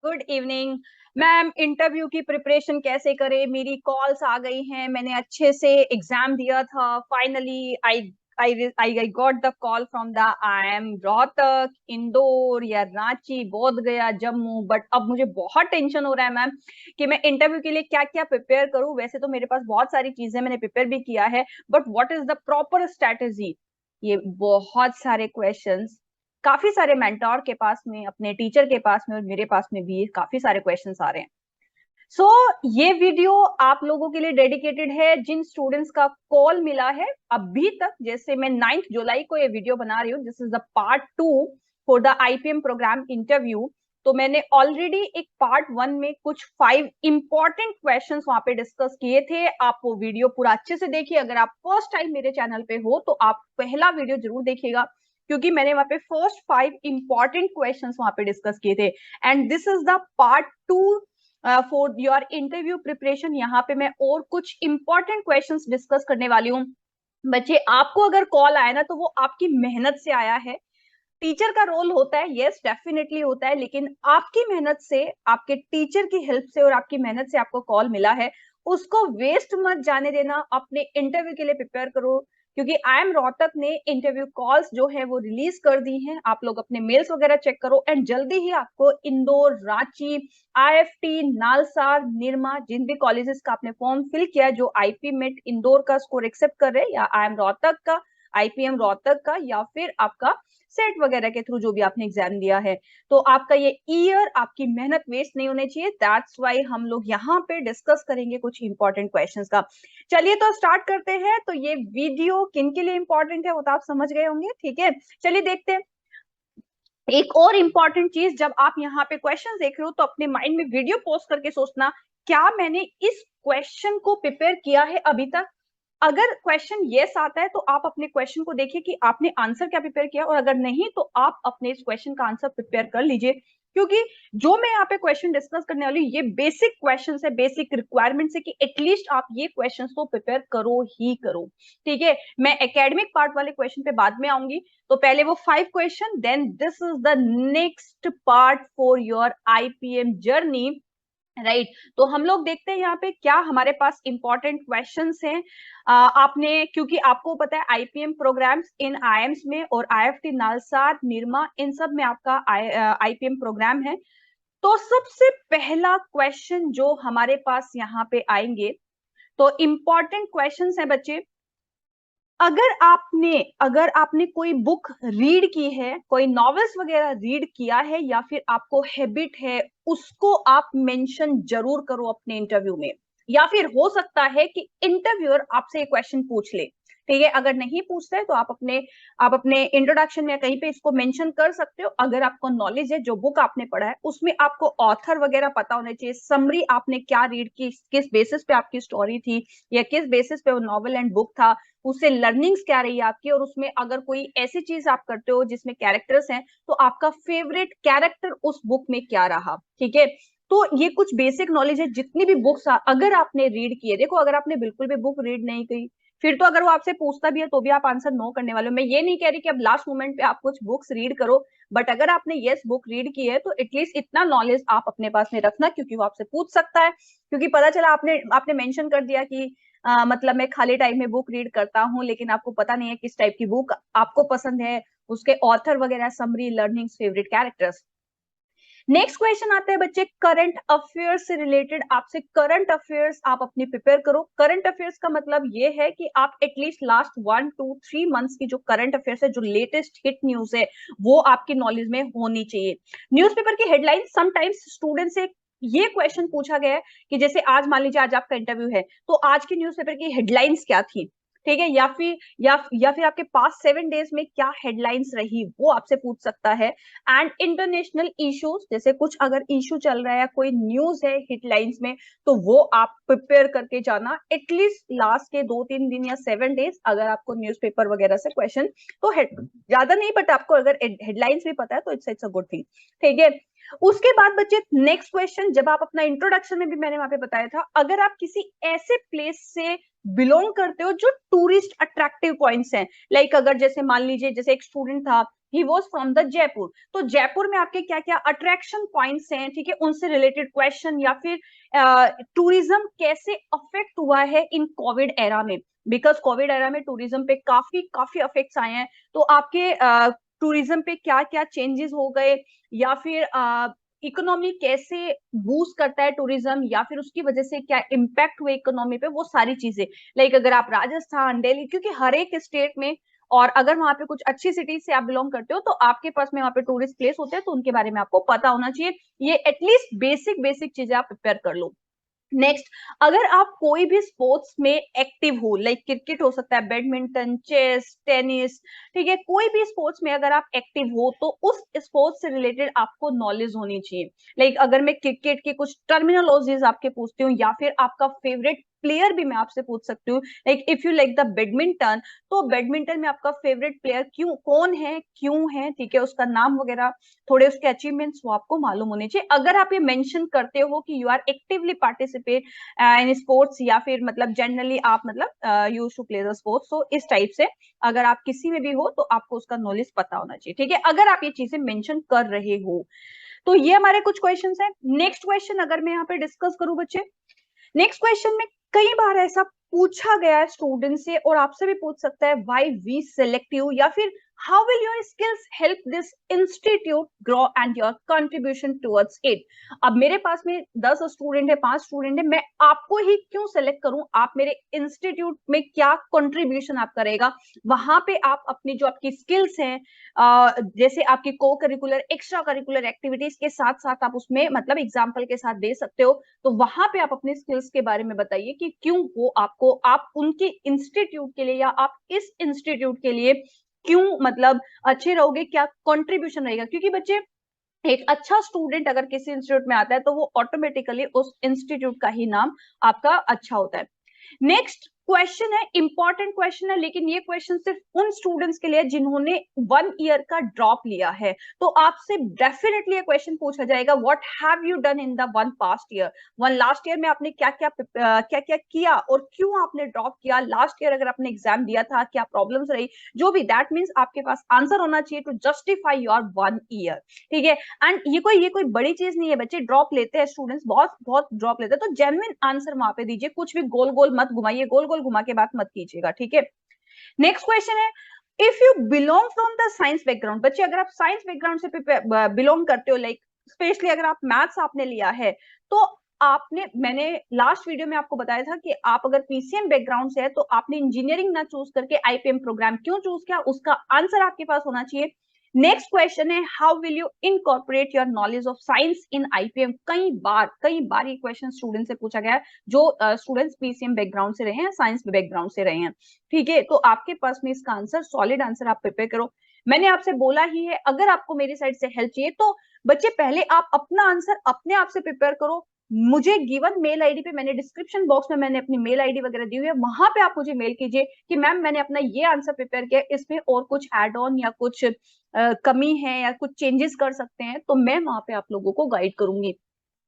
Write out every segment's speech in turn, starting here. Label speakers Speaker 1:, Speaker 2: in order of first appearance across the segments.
Speaker 1: Good evening ma'am. Interview की preparation कैसे करें? मेरी कॉल्स आ गई हैं, मैंने अच्छे से एग्जाम दिया था। Finally I got the call from the I am Rohtak, Indore या रांची, बोध गया, जम्मू। बट अब मुझे बहुत टेंशन हो रहा है मैम कि मैं इंटरव्यू के लिए क्या क्या प्रिपेयर करूं। वैसे तो मेरे पास बहुत सारी चीजें मैंने प्रिपेयर भी किया है, but what is the proper strategy? ये बहुत सारे क्वेश्चंस काफी सारे मेंटोर के पास में, अपने टीचर के पास में और मेरे पास में भी काफी सारे क्वेश्चंस आ रहे हैं। सो ये वीडियो आप लोगों के लिए डेडिकेटेड है जिन स्टूडेंट्स का कॉल मिला है अभी तक। जैसे मैं 9 जुलाई को ये वीडियो बना रही हूँ, this is the part 2 for the IPM programme interview. तो मैंने ऑलरेडी एक पार्ट 1 में कुछ 5 इंपॉर्टेंट क्वेश्चंस वहां पे डिस्कस किए थे। आप वो वीडियो पूरा अच्छे से देखिए। अगर आप फर्स्ट टाइम मेरे चैनल पे हो तो आप पहला वीडियो जरूर देखिएगा, क्योंकि मैंने वहां पे फर्स्ट 5 इंपॉर्टेंट क्वेश्चंस वहां पे डिस्कस किए थे। And this is the part 2 for your interview preparation. यहाँ पे मैं और कुछ इंपॉर्टेंट क्वेश्चंस डिस्कस करने वाली हूँ। बच्चे, आपको अगर कॉल आया ना तो वो आपकी मेहनत से आया है। टीचर का रोल होता है, यस डेफिनेटली होता है, लेकिन आपकी मेहनत से, आपके टीचर की हेल्प से और आपकी मेहनत से आपको कॉल मिला है, उसको वेस्ट मत जाने देना। अपने इंटरव्यू के लिए प्रिपेयर करो, क्योंकि आई एम रोहतक ने इंटरव्यू कॉल्स जो है वो रिलीज कर दी हैं। आप लोग अपने मेल्स वगैरह चेक करो एंड जल्दी ही आपको इंदौर, रांची, आईएफटी, नालसार, निरमा, जिन भी कॉलेजेस का आपने फॉर्म फिल किया, जो आईपी मेट इंदौर का स्कोर एक्सेप्ट कर रहे हैं, या आई एम रोहतक का, आईपीएम रोहतक का, या फिर आपका सेट वगैरह के थ्रू जो भी आपने एग्जाम दिया है, तो आपका ये ईयर, आपकी मेहनत वेस्ट नहीं होनी चाहिए। दैट्स वाई हम लोग यहाँ पे डिस्कस करेंगे कुछ इंपॉर्टेंट क्वेश्चंस का। चलिए तो स्टार्ट करते हैं। तो ये वीडियो किन के लिए इंपॉर्टेंट है वो तो आप समझ गए होंगे, ठीक है। चलिए देखते हैं। एक और इंपॉर्टेंट चीज, जब आप यहाँ पे क्वेश्चन देख रहे हो तो अपने माइंड में वीडियो पॉज करके सोचना, क्या मैंने इस क्वेश्चन को प्रिपेयर किया है अभी तक? अगर क्वेश्चन यस आता है तो आप अपने क्वेश्चन को देखिए कि आपने आंसर क्या प्रिपेयर किया, और अगर नहीं तो आप अपने इस क्वेश्चन का आंसर प्रिपेयर कर लीजिए। क्योंकि जो मैं यहाँ पे क्वेश्चन डिस्कस करने वाली हूँ ये बेसिक क्वेश्चन है, बेसिक रिक्वायरमेंट्स है कि एटलीस्ट आप ये क्वेश्चन तो प्रिपेयर करो ही करो, ठीक है। मैं एकेडमिक पार्ट वाले क्वेश्चन पे बाद में आऊंगी। तो पहले वो 5 question, then this is the next part for your IPM journey, right. तो हम लोग देखते हैं यहाँ पे क्या हमारे पास इंपॉर्टेंट क्वेश्चंस हैं। आपने, क्योंकि आपको पता है आईपीएम प्रोग्राम्स इन आईएम्स में और आईएफटी, नालसार, निरमा, इन सब में आपका आईपीएम प्रोग्राम है। तो सबसे पहला क्वेश्चन जो हमारे पास यहाँ पे आएंगे, तो इंपॉर्टेंट क्वेश्चंस है बच्चे। अगर आपने कोई बुक रीड की है, कोई नॉवेल्स वगैरह रीड किया है, या फिर आपको हैबिट है, उसको आप मेंशन जरूर करो अपने इंटरव्यू में। या फिर हो सकता है कि इंटरव्यूअर आपसे एक क्वेश्चन पूछ ले, ठीक है। अगर नहीं पूछते हैं तो आप अपने इंट्रोडक्शन में कहीं पे इसको मेंशन कर सकते हो। अगर आपको नॉलेज है, जो बुक आपने पढ़ा है उसमें आपको ऑथर वगैरह पता होना चाहिए, समरी आपने क्या रीड की, किस बेसिस पे आपकी स्टोरी थी, या किस बेसिस पे वो नॉवल एंड बुक था, उससे लर्निंग्स क्या रही है आपकी, और उसमें अगर कोई ऐसी चीज आप करते हो जिसमें कैरेक्टर्स हैं तो आपका फेवरेट कैरेक्टर उस बुक में क्या रहा, ठीक है। तो ये कुछ बेसिक नॉलेज है। जितनी भी बुक्स अगर आपने रीड की है, देखो अगर आपने बिल्कुल भी बुक रीड नहीं की, फिर तो अगर वो आपसे पूछता भी है तो भी आप आंसर नो करने वाले हो। मैं ये नहीं कह रही कि अब लास्ट मोमेंट पे आप कुछ बुक्स रीड करो, बट अगर आपने यस बुक रीड की है तो एटलीस्ट इतना नॉलेज आप अपने पास में रखना, क्योंकि वो आपसे पूछ सकता है। क्योंकि पता चला आपने आपने मेंशन कर दिया कि मतलब मैं खाली टाइम में बुक रीड करता हूँ, लेकिन आपको पता नहीं है किस टाइप की बुक आपको पसंद है, उसके ऑथर वगैरह, summary, learnings, favourite characters. Next question आता है बच्चे करंट अफेयर्स से रिलेटेड। आपसे करंट अफेयर्स आप अपनी प्रिपेयर करो। करंट अफेयर्स का मतलब ये है कि आप एटलीस्ट लास्ट 1 2 3 मंथ्स की जो करंट अफेयर्स है, जो लेटेस्ट हिट न्यूज है, वो आपकी नॉलेज में होनी चाहिए। न्यूज़पेपर की हेडलाइन, समटाइम्स स्टूडेंट से ये क्वेश्चन पूछा गया है कि जैसे आज मान लीजिए आज आपका इंटरव्यू है, तो आज की न्यूज़पेपर की हेडलाइंस क्या थी, ठीक है। या फिर आपके पास 7 डेज में क्या हेडलाइंस रही, वो आपसे पूछ सकता है। एंड इंटरनेशनल इश्यूज, जैसे कुछ अगर इशू चल रहा है, कोई न्यूज है हिटलाइंस में, तो वो आप प्रिपेयर करके जाना एटलीस्ट लास्ट के 2 3 दिन या 7 डेज। अगर आपको न्यूज़पेपर वगैरह से क्वेश्चन, तो ज्यादा नहीं, बट आपको अगर हेडलाइंस भी पता है तो इट्स अ गुड थिंग, ठीक है। उसके बाद बच्चे नेक्स्ट क्वेश्चन, जब आप अपना इंट्रोडक्शन में भी मैंने वहां पे बताया था, अगर आप किसी ऐसे प्लेस से बिलोंग करते हो जो टूरिस्ट अट्रैक्टिव पॉइंट्स हैं, लाइक अगर जैसे मान लीजिए जैसे एक स्टूडेंट था he was from the Jaipur. तो जयपुर में आपके क्या क्या अट्रैक्शन पॉइंट्स हैं, ठीक है, उनसे रिलेटेड क्वेश्चन, या फिर टूरिज्म कैसे अफेक्ट हुआ है इन कोविड एरा में, बिकॉज कोविड एरा में टूरिज्म पे काफी काफी अफेक्ट्स आए हैं। तो आपके टूरिज्म पे क्या क्या चेंजेस हो गए, या फिर इकोनॉमी कैसे बूस्ट करता है टूरिज्म, या फिर उसकी वजह से क्या इम्पैक्ट हुए इकोनॉमी पे, वो सारी चीजें। लाइक अगर आप राजस्थान, दिल्ली, क्योंकि हर एक स्टेट में, और अगर वहां पे कुछ अच्छी सिटीज से आप बिलोंग करते हो तो आपके पास में वहां पे टूरिस्ट प्लेस होते हैं, तो उनके बारे में आपको पता होना चाहिए। ये एटलीस्ट बेसिक बेसिक चीजें आप प्रिपेयर कर लो। नेक्स्ट, अगर आप कोई भी स्पोर्ट्स में एक्टिव हो, लाइक क्रिकेट हो सकता है, बैडमिंटन, चेस, टेनिस, ठीक है, कोई भी स्पोर्ट्स में अगर आप एक्टिव हो तो उस स्पोर्ट्स से रिलेटेड आपको नॉलेज होनी चाहिए। लाइक अगर मैं क्रिकेट के कुछ टर्मिनोलॉजीज आपके पूछती हूँ, या फिर आपका फेवरेट प्लेयर भी मैं आपसे पूछ सकती हूँ, like if you like the badminton, तो बैडमिंटन में आपका फेवरेट प्लेयर क्यों, कौन है, क्यों है, ठीक है, उसका नाम वगैरह, थोड़े उसके अचीवमेंट्स वो आपको मालूम होने चाहिए। अगर आप ये मेंशन करते हो कि you are actively participate in sports, या फिर मतलब जनरली आप मतलब use to play the sports, तो इस टाइप से अगर आप किसी में भी हो तो आपको उसका नॉलेज पता होना चाहिए, ठीक है, अगर आप ये चीजें मेंशन कर रहे हो। तो ये हमारे कुछ क्वेश्चंस हैं। नेक्स्ट क्वेश्चन अगर मैं यहाँ पे डिस्कस करूं बच्चे, नेक्स्ट क्वेश्चन में कई बार ऐसा पूछा गया है स्टूडेंट से, और आपसे भी पूछ सकता है, व्हाई वी सेलेक्ट यू, या फिर how will your skills help this institute grow and your contribution towards it. अब मेरे पास में 10 स्टूडेंट है, 5 स्टूडेंट है, मैं आपको ही क्यों सेलेक्ट करूं, आप मेरे इंस्टीट्यूट में क्या कंट्रीब्यूशन आप करेगा, वहां पे आप अपनी जो आपकी स्किल्स हैं, जैसे आपकी को करिकुलर, एक्स्ट्रा करिकुलर एक्टिविटीज के साथ साथ आप उसमें मतलब एग्जाम्पल के साथ दे सकते हो। तो वहां पे आप अपने स्किल्स के बारे में बताइए कि क्यों वो आपको, आप उनके इंस्टीट्यूट के लिए या आप इस इंस्टीट्यूट के लिए क्यों मतलब अच्छे रहोगे, क्या कंट्रीब्यूशन रहेगा। क्योंकि बच्चे, एक अच्छा स्टूडेंट अगर किसी इंस्टीट्यूट में आता है तो वो ऑटोमेटिकली उस इंस्टीट्यूट का ही नाम आपका अच्छा होता है। नेक्स्ट क्वेश्चन है, इंपॉर्टेंट क्वेश्चन है, लेकिन ये क्वेश्चन सिर्फ उन स्टूडेंट्स के लिए जिन्होंने 1 ईयर का ड्रॉप लिया है। तो आपसे डेफिनेटली ये क्वेश्चन पूछा जाएगा, what have you done in the one past year, one last year में आपने क्या क्या किया और क्यों आपने ड्रॉप किया, लास्ट ईयर अगर आपने एग्जाम दिया था क्या प्रॉब्लम्स रही, जो भी, दैट मीन्स आपके पास आंसर होना चाहिए टू जस्टिफाई योर 1 ईयर, ठीक है। एंड ये कोई बड़ी चीज नहीं है बच्चे, ड्रॉप लेते हैं स्टूडेंट्स, बहुत बहुत ड्रॉप लेते हैं, तो जेन्युइन आंसर वहां पे दीजिए, कुछ भी गोल गोल मत घुमाइए, गोल गोल घुमा के बात मत कीजिएगा, ठीक है। नेक्स्ट क्वेश्चन है, if you belong from the science background, बच्चे अगर आप साइंस बैकग्राउंड से बिलोंग करते हो, लाइक स्पेशली अगर आप मैथ्स आपने लिया है, तो आपने, मैंने लास्ट वीडियो में आपको बताया था कि आप अगर पीसीएम बैकग्राउंड से है तो आपने इंजीनियरिंग ना चूज करके आईपीएम प्रोग्राम क्यों चूज किया, उसका आंसर आपके पास होना चाहिए। नेक्स्ट क्वेश्चन है, how will you incorporate your knowledge of science in IPM. कई बार ये क्वेश्चन स्टूडेंट से पूछा गया है, जो स्टूडेंट्स पीसीएम बैकग्राउंड से रहे हैं, साइंस बैकग्राउंड से रहे हैं, ठीक है। तो आपके पास में इसका आंसर, सॉलिड आंसर आप प्रिपेयर करो। मैंने आपसे बोला ही है, अगर आपको मेरी साइड से हेल्प चाहिए तो बच्चे पहले आप अपना आंसर अपने आप से प्रिपेयर करो। मुझे गिवन मेल आईडी पे, मैंने डिस्क्रिप्शन बॉक्स में मैंने अपनी मेल आईडी वगैरह दी हुई है, वहां पे आप मुझे मेल कीजिए कि मैम मैंने अपना ये आंसर प्रिपेयर किया, इसमें और कुछ एड ऑन या कुछ कमी है या कुछ चेंजेस कर सकते हैं, तो मैं वहां पे आप लोगों को गाइड करूंगी।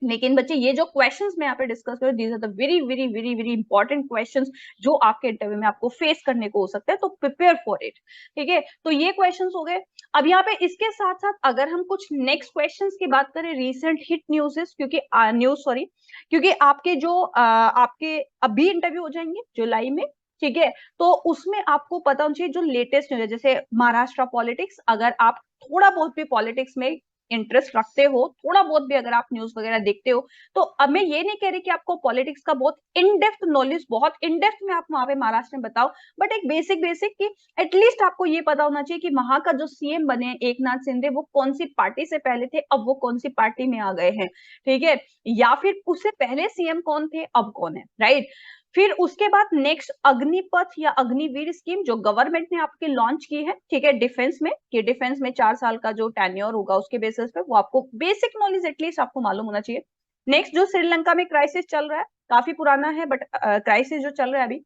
Speaker 1: लेकिन बच्चे, ये जो क्वेश्चंस मैं यहाँ पे डिस्कस कर रही हूँ, these are the very very very very important questions जो आपके इंटरव्यू में आपको फेस करने को हो सकता है, तो प्रिपेयर फॉर इट, ठीक है। तो ये क्वेश्चंस हो गए। अब यहाँ पे इसके साथ साथ अगर हम कुछ नेक्स्ट क्वेश्चंस की बात करें, रीसेंट हिट न्यूज़, क्योंकि न्यूज सॉरी, क्योंकि आपके जो आपके अभी इंटरव्यू हो जाएंगे जुलाई में, ठीक है, तो उसमें आपको पता होना चाहिए जो लेटेस्ट न्यूज है, जैसे महाराष्ट्र पॉलिटिक्स, अगर आप थोड़ा बहुत भी पॉलिटिक्स में इंटरेस्ट रखते हो, थोड़ा बहुत भी अगर आप न्यूज वगैरह देखते हो, तो अब मैं ये नहीं कह रही कि आपको पॉलिटिक्स का बहुत इन डेप्थ नॉलेज, बहुत इन डेप्थ में आप वहां पे महाराष्ट्र में बताओ, बट एक बेसिक बेसिक कि एटलीस्ट आपको ये पता होना चाहिए कि वहां का जो सीएम बने एकनाथ शिंदे, वो कौन सी पार्टी से पहले थे, अब वो कौन सी पार्टी में आ गए हैं, ठीक है, या फिर उससे पहले सीएम कौन थे, अब कौन है, राइट। फिर उसके बाद नेक्स्ट अग्निपथ या अग्निवीर स्कीम जो गवर्नमेंट ने आपके लॉन्च की है, ठीक है, डिफेंस में, कि डिफेंस में 4 साल का जो टेन्योर होगा उसके बेसिस पे वो आपको बेसिक नॉलेज एटलीस्ट आपको मालूम होना चाहिए। नेक्स्ट जो श्रीलंका में क्राइसिस चल रहा है, काफी पुराना है बट क्राइसिस जो चल रहा है अभी,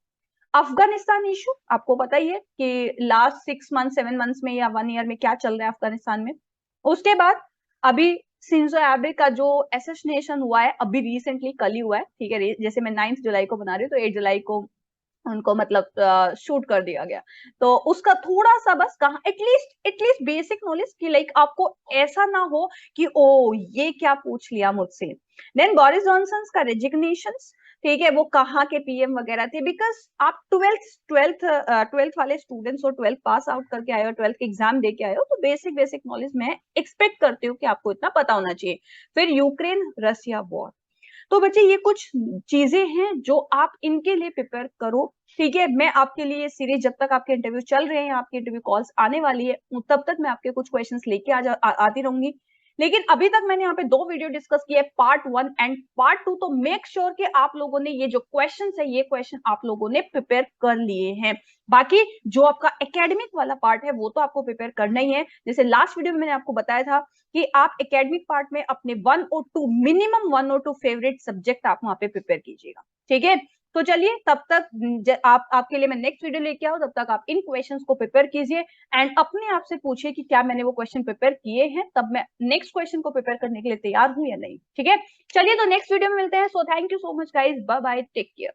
Speaker 1: अफगानिस्तान इशू आपको पता ही है कि लास्ट 6 मंथ 7 मंथ्स में या 1 ईयर में क्या चल रहा है अफगानिस्तान में। उसके बाद अभी शिंजो एबे का जो एसेसिनेशन हुआ है, अभी रिसेंटली कल ही हुआ है, ठीक है, जैसे मैं 9 जुलाई को बना रही हूँ तो 8 जुलाई को उनको मतलब शूट कर दिया गया। तो उसका थोड़ा सा बस कहा एटलीस्ट बेसिक नॉलेज की लाइक आपको ऐसा ना हो कि ओ ये क्या पूछ लिया मुझसे। देन बोरिस जॉनसन का रेजिग्नेशन, ठीक है, वो कहाँ के पीएम वगैरह थे, बिकॉज आप ट्वेल्थ वाले स्टूडेंट्स हो, 12th पास आउट करके आए हो, 12th के एग्जाम दे के आए हो, तो बेसिक नॉलेज मैं एक्सपेक्ट करती हूँ कि आपको इतना पता होना चाहिए। फिर यूक्रेन रसिया वॉर, तो बच्चे ये कुछ चीजें हैं जो आप इनके लिए प्रिपेयर करो, ठीक है। मैं आपके लिए सीरीज जब तक आपके इंटरव्यू चल रहे हैं, आपके इंटरव्यू कॉल्स आने वाली है, तब तक मैं आपके कुछ क्वेश्चंस लेके आती रहूंगी। लेकिन अभी तक मैंने यहाँ पे 2 वीडियो डिस्कस किए, पार्ट 1 एंड पार्ट 2, तो मेक श्योर कि आप लोगों ने ये जो क्वेश्चंस है, ये क्वेश्चन आप लोगों ने प्रिपेयर कर लिए हैं। बाकी जो आपका एकेडमिक वाला पार्ट है वो तो आपको प्रिपेयर करना ही है। जैसे लास्ट वीडियो में मैंने आपको बताया था कि आप एकेडमिक पार्ट में अपने 1 और 2 मिनिमम 1 और 2 फेवरेट सब्जेक्ट आप वहां पे प्रिपेयर कीजिएगा, ठीक है। तो चलिए तब तक आप आपके लिए मैं नेक्स्ट वीडियो लेके आऊं, तब तक आप इन क्वेश्चंस को प्रिपेयर कीजिए एंड अपने आप से पूछिए कि क्या मैंने वो क्वेश्चन प्रिपेयर किए हैं, तब मैं नेक्स्ट क्वेश्चन को प्रिपेयर करने के लिए तैयार हूं या नहीं, ठीक है। चलिए तो नेक्स्ट वीडियो में मिलते हैं। So thank you so much guys, bye bye, take care.